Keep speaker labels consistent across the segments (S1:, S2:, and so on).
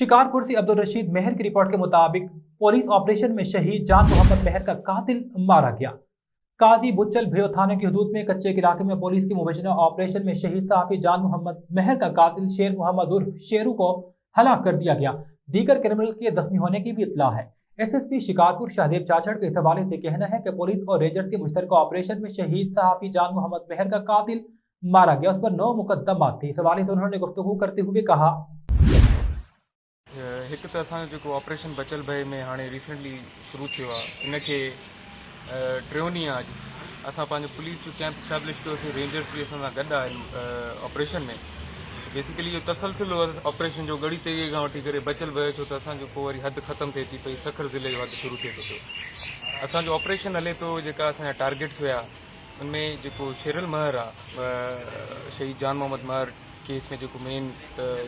S1: शिकारपुर से अब्दुल रशीद मेहर की रिपोर्ट के मुताबिक पुलिस ऑपरेशन में शहीद जान मोहम्मद मेहर का कातिल मारा गया। काजी बुच्चल भयो थाने की हदूद में कच्चे इलाके में पुलिस की मुबैना ऑपरेशन में शहीद सहाफी जान मोहम्मद मेहर का कातिल शेर मोहम्मद उर्फ शेरू को हलाक कर दिया गया। दीगर क्रिमिनल के जख्मी होने की भी इत्तला है। एसएसपी शिकारपुर शाहदेव चाचड़ के इस हवाले से कहना है कि पुलिस और रेंजर्स के मुश्तरका ऑपरेशन में शहीद सहाफी जान मोहम्मद मेहर का कातिल मारा गया। उस पर 9 मुकदमात थे। इस हवाले से उन्होंने गुफ्तगू करते हुए कहा,
S2: एक तो असांजो ऑपरेशन बचल भय में हाणे रिसेंटली शुरू थियो आहे। इनके टियों ॾींहं अॼु असां पंहिंजो पुलिस जो कैंप स्टैब्लिश कयोसीं। रेंजर्स भी असां सां गॾु आहिनि ऑपरेशन में। बेसिकली इहो तसलसल ऑपरेशन जो गड़ी तेज़ी खां वठी करे बचल भय छो त असांजो पोइ वरी हद ख़तमु थिए थी पई, सखर ज़िले जो हद शुरू थिए थो पियो। असांजो ऑपरेशन हले थो, जेका असांजा टारगेट्स हुया उनमें जेको शेरल महर आहे, शहीद जान मोहम्मद महर केस में जेको मेन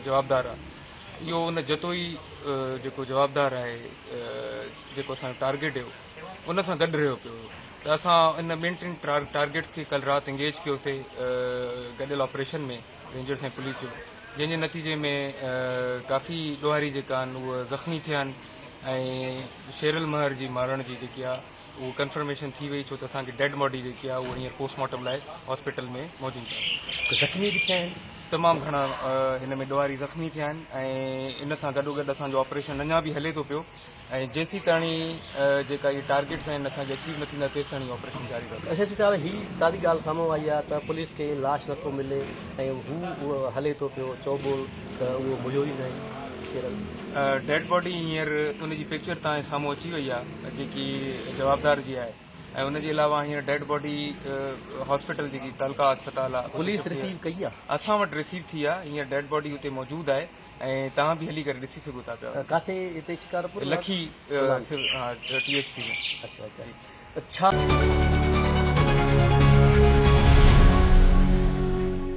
S2: जवाबदार आहे, इहो उन जतोई जेको जवाबदार आहे, जेको असांजो टारगेट हुयो उन सां गॾु रहियो पियो। त असां इन ॿिनि टिनि टारगेट्स खे कल्ह राति इंगेज कयोसीं गॾियल ऑपरेशन में रेंजर्स ऐं पुलिस जो, जंहिंजे नतीजे में काफ़ी ॾोहारी जेका आहिनि उहे ज़ख़्मी थिया आहिनि ऐं शेरल महर जी मारण जी जेकी आहे उहो कंफर्मेशन थी वई, छो त असांखे डेड बॉडी जेकी आहे उहा हींअर पोस्टमार्टम लाइ हॉस्पिटल में मौजूदु आहे।
S3: ज़ख़्मी बि थिया आहिनि,
S2: तमामु घणा हिन में ॾोहारी ज़ख़्मी थिया आहिनि ऐं इन सां गॾोगॾु असांजो ऑपरेशन अञा बि हले थो पियो ऐं जेसीं ताणी जेका इहे टारगेट्स आहिनि असांखे अचीव न थींदा तेसि ताणी ऑपरेशन जारी रहंदो।
S3: अच्छा साहिब, हीअ ॾाढी ॻाल्हि साम्हूं आई आहे त पुलिस खे लाश नथो मिले ऐं उहो हले थो पियो, चइबो त उहो मुलियो ई न आहे।
S2: डेड बॉडी हींअर उनजी पिक्चर तव्हांजे साम्हूं अची वई आहे जेकी जवाबदार जी आहे, ऐं उनजे अलावा हींअर डेड बॉडी हॉस्पिटल जेकी तालका अस्पताल आहे
S3: पुलिस रिसीव कई आहे,
S2: असां वटि रिसीव थी आहे। हींअर डेड बॉडी हुते मौजूदु आहे ऐं तव्हां बि हली करे ॾिसी सघो था पिया।
S3: किथे हिते शिकारपुर
S2: लखी THP में।
S3: अच्छा, छा